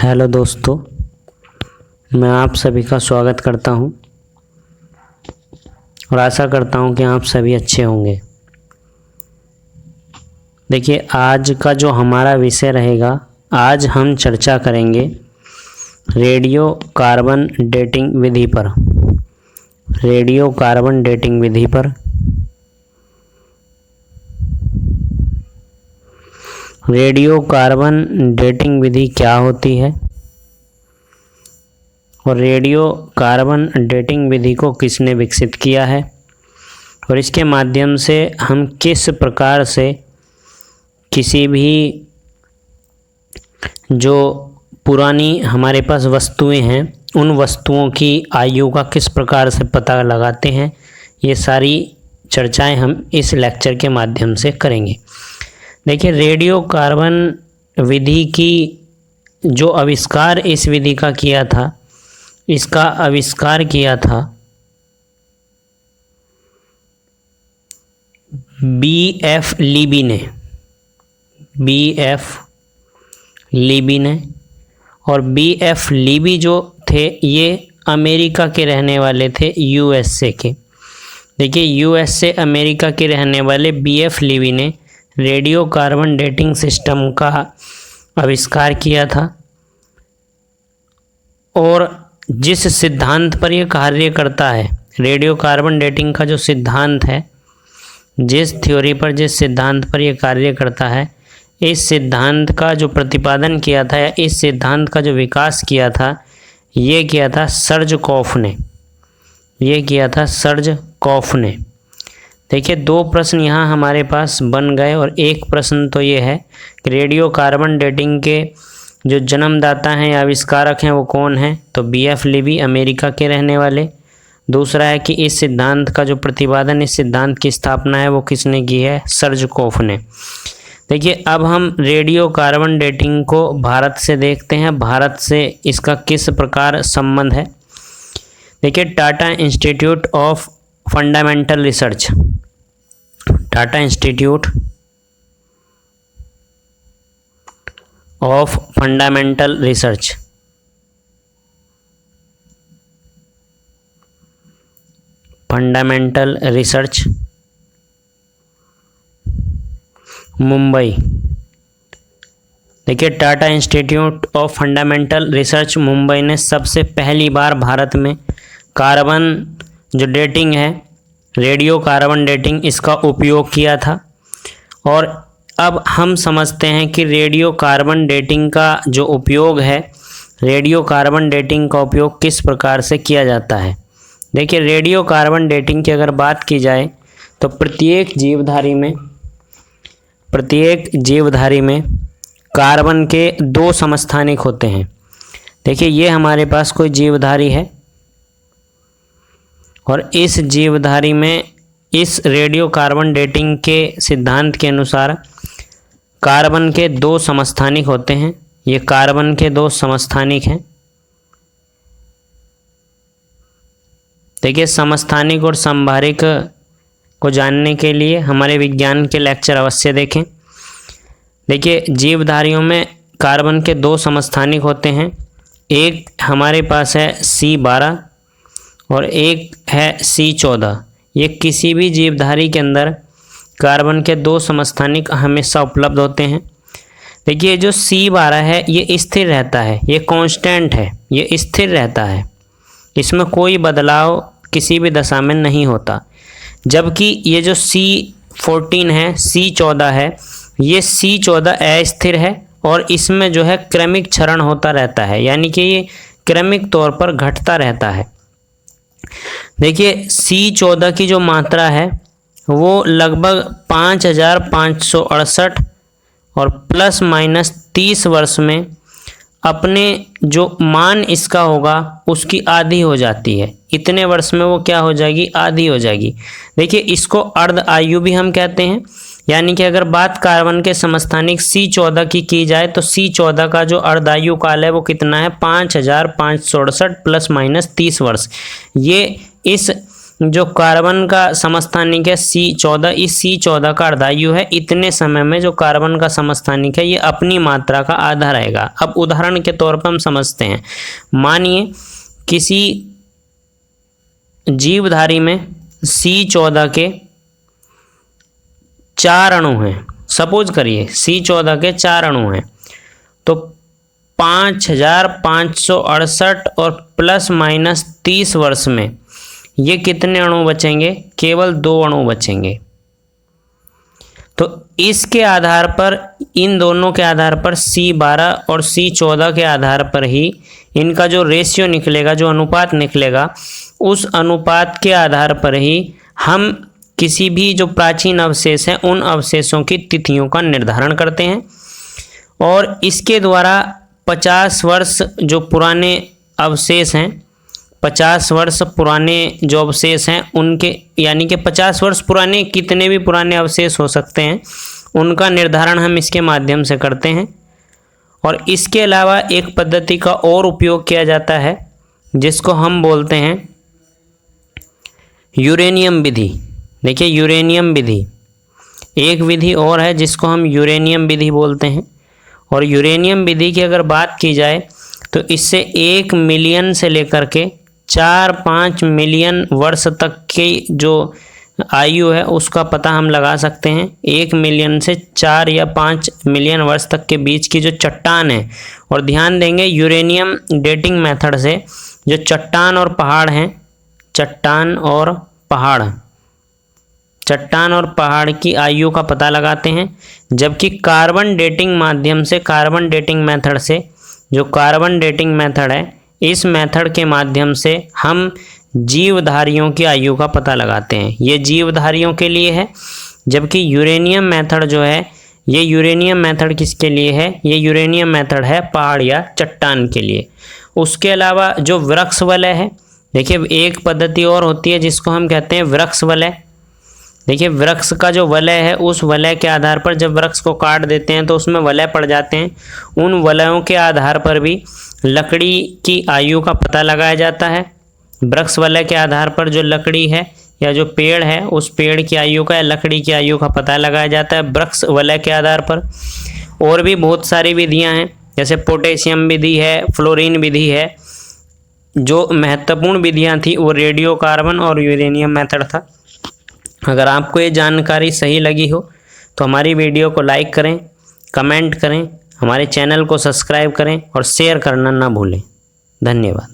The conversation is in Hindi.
हेलो दोस्तों, मैं आप सभी का स्वागत करता हूं और आशा करता हूं कि आप सभी अच्छे होंगे। देखिए, आज का जो हमारा विषय रहेगा, आज हम चर्चा करेंगे रेडियो कार्बन डेटिंग विधि पर। रेडियो कार्बन डेटिंग विधि पर। रेडियो कार्बन डेटिंग विधि क्या होती है और रेडियो कार्बन डेटिंग विधि को किसने विकसित किया है और इसके माध्यम से हम किस प्रकार से किसी भी जो पुरानी हमारे पास वस्तुएं हैं उन वस्तुओं की आयु का किस प्रकार से पता लगाते हैं, ये सारी चर्चाएं हम इस लेक्चर के माध्यम से करेंगे। देखिए, रेडियो कार्बन विधि की जो आविष्कार इस विधि का किया था, इसका आविष्कार किया था B.F. लीबी ने। B.F. लीबी ने। और B.F. लीबी जो थे ये अमेरिका के रहने वाले थे, USA के। देखिए, USA अमेरिका के रहने वाले B.F. लीबी ने रेडियो कार्बन डेटिंग सिस्टम का आविष्कार किया था और जिस सिद्धांत पर यह कार्य करता है, रेडियो कार्बन डेटिंग का जो सिद्धांत है, जिस थ्योरी पर, जिस सिद्धांत पर यह कार्य करता है, इस सिद्धांत का जो प्रतिपादन किया था या इस सिद्धांत का जो विकास किया था, ये किया था सर्जकॉफ ने। ये किया था सर्जकॉफ ने। देखिए, दो प्रश्न यहाँ हमारे पास बन गए और एक प्रश्न तो ये है कि रेडियो कार्बन डेटिंग के जो जन्मदाता हैं या आविष्कारक हैं वो कौन हैं, तो B.F. लीबी अमेरिका के रहने वाले। दूसरा है कि इस सिद्धांत का जो प्रतिपादन, इस सिद्धांत की स्थापना है वो किसने की है, सर्जकॉफ ने। देखिए, अब हम रेडियो कार्बन डेटिंग को भारत से देखते हैं, भारत से इसका किस प्रकार संबंध है। देखिए, Tata institute of fundamental research, Tata institute of fundamental research, fundamental research Mumbai. देखिए, Tata institute of fundamental research Mumbai ने सबसे पहली बार भारत में कार्बन जो डेटिंग है, रेडियो कार्बन डेटिंग, इसका उपयोग किया था। और अब हम समझते हैं कि रेडियो कार्बन डेटिंग का जो उपयोग है, रेडियो कार्बन डेटिंग का उपयोग किस प्रकार से किया जाता है। देखिए, रेडियो कार्बन डेटिंग की अगर बात की जाए तो प्रत्येक जीवधारी में कार्बन के दो समस्थानिक होते हैं। देखिए, ये हमारे पास कोई जीवधारी है और इस जीवधारी में इस रेडियो कार्बन डेटिंग के सिद्धांत के अनुसार कार्बन के दो समस्थानिक होते हैं। ये कार्बन के दो समस्थानिक हैं। देखिए, समस्थानिक और समभारिक को जानने के लिए हमारे विज्ञान के लेक्चर अवश्य देखें। देखिए, जीवधारियों में कार्बन के दो समस्थानिक होते हैं। एक हमारे पास है C12 और एक है C14। ये किसी भी जीवधारी के अंदर कार्बन के दो समस्थानिक हमेशा उपलब्ध होते हैं। देखिए, जो C12 है ये स्थिर रहता है, ये कांस्टेंट है, ये स्थिर रहता है, इसमें कोई बदलाव किसी भी दशा में नहीं होता। जबकि ये जो C14 है, C14 है, ये C14 अस्थिर है और इसमें जो है क्रमिक क्षरण होता रहता है, यानी कि ये क्रमिक तौर पर घटता रहता है। देखिए, C14 की जो मात्रा है वो लगभग 5568 और प्लस माइनस 30 वर्ष में अपने जो मान इसका होगा उसकी आधी हो जाती है। इतने वर्ष में वो क्या हो जाएगी, आधी हो जाएगी। देखिए, इसको अर्ध आयु भी हम कहते हैं, यानी कि अगर बात कार्बन के समस्थानिक C14 की जाए तो C14 का जो अर्धायु काल है वो कितना है, 5568 प्लस माइनस 30 वर्ष। ये इस जो कार्बन का समस्थानिक है C14, इस C14 का अर्धायु है, इतने समय में जो कार्बन का समस्थानिक है ये अपनी मात्रा का आधा रहेगा। अब उदाहरण के तौर पर हम समझते हैं, मानिए किसी जीवधारी में C14 के 4 अणु हैं, सपोज करिए C14 के 4 अणु हैं, तो 5568 और प्लस माइनस 30 वर्ष में ये कितने अणु बचेंगे? केवल 2 अणु बचेंगे। तो इसके आधार पर, इन दोनों के आधार पर C12 और C14 के आधार पर ही इनका जो रेशियो निकलेगा, जो अनुपात निकलेगा, उस अनुपात के आधार पर ही हम किसी भी जो प्राचीन अवशेष हैं उन अवशेषों की तिथियों का निर्धारण करते हैं। और इसके द्वारा 50 वर्ष जो पुराने अवशेष हैं, 50 वर्ष पुराने जो अवशेष हैं उनके, यानी कि 50 वर्ष पुराने कितने भी पुराने अवशेष हो सकते हैं, उनका निर्धारण हम इसके माध्यम से करते हैं। और इसके अलावा एक पद्धति का और उपयोग किया जाता है जिसको हम बोलते हैं यूरेनियम विधि। देखिए, यूरेनियम विधि एक विधि और है जिसको हम यूरेनियम विधि बोलते हैं। और यूरेनियम विधि की अगर बात की जाए तो इससे 1 मिलियन से लेकर के 4-5 मिलियन वर्ष तक की जो आयु है उसका पता हम लगा सकते हैं। 1 मिलियन से 4 या 5 मिलियन वर्ष तक के बीच की जो चट्टान है, और ध्यान देंगे यूरेनियम डेटिंग मेथड से जो चट्टान और पहाड़ हैं, चट्टान और पहाड़ की आयु का पता लगाते हैं। जबकि कार्बन डेटिंग माध्यम से, कार्बन डेटिंग मेथड से, जो कार्बन डेटिंग मेथड है, इस मेथड के माध्यम से हम जीवधारियों की आयु का पता लगाते हैं। ये जीवधारियों के लिए है। जबकि यूरेनियम मेथड जो है, ये यूरेनियम मेथड किसके लिए है? ये यूरेनियम मेथड है पहाड़ या चट्टान के लिए। उसके अलावा जो वृक्ष वलय है, देखिए एक पद्धति और होती है जिसको हम कहते हैं वृक्ष वलय। देखिए, वृक्ष का जो वलय है, उस वलय के आधार पर जब वृक्ष को काट देते हैं तो उसमें वलय पड़ जाते हैं। उन वलयों के आधार पर भी लकड़ी की आयु का पता लगाया जाता है। वृक्ष वलय के आधार पर जो लकड़ी है या जो पेड़ है, उस पेड़ की आयु का या लकड़ी की आयु का पता लगाया जाता है वृक्ष वलय के आधार पर। और भी बहुत सारी विधियां हैं, जैसे पोटेशियम विधि है, फ्लोरीन विधि है। जो महत्वपूर्ण विधियां थी वो रेडियो कार्बन और यूरेनियम मेथड था। अगर आपको ये जानकारी सही लगी हो तो हमारी वीडियो को लाइक करें, कमेंट करें, हमारे चैनल को सब्सक्राइब करें और शेयर करना ना भूलें। धन्यवाद।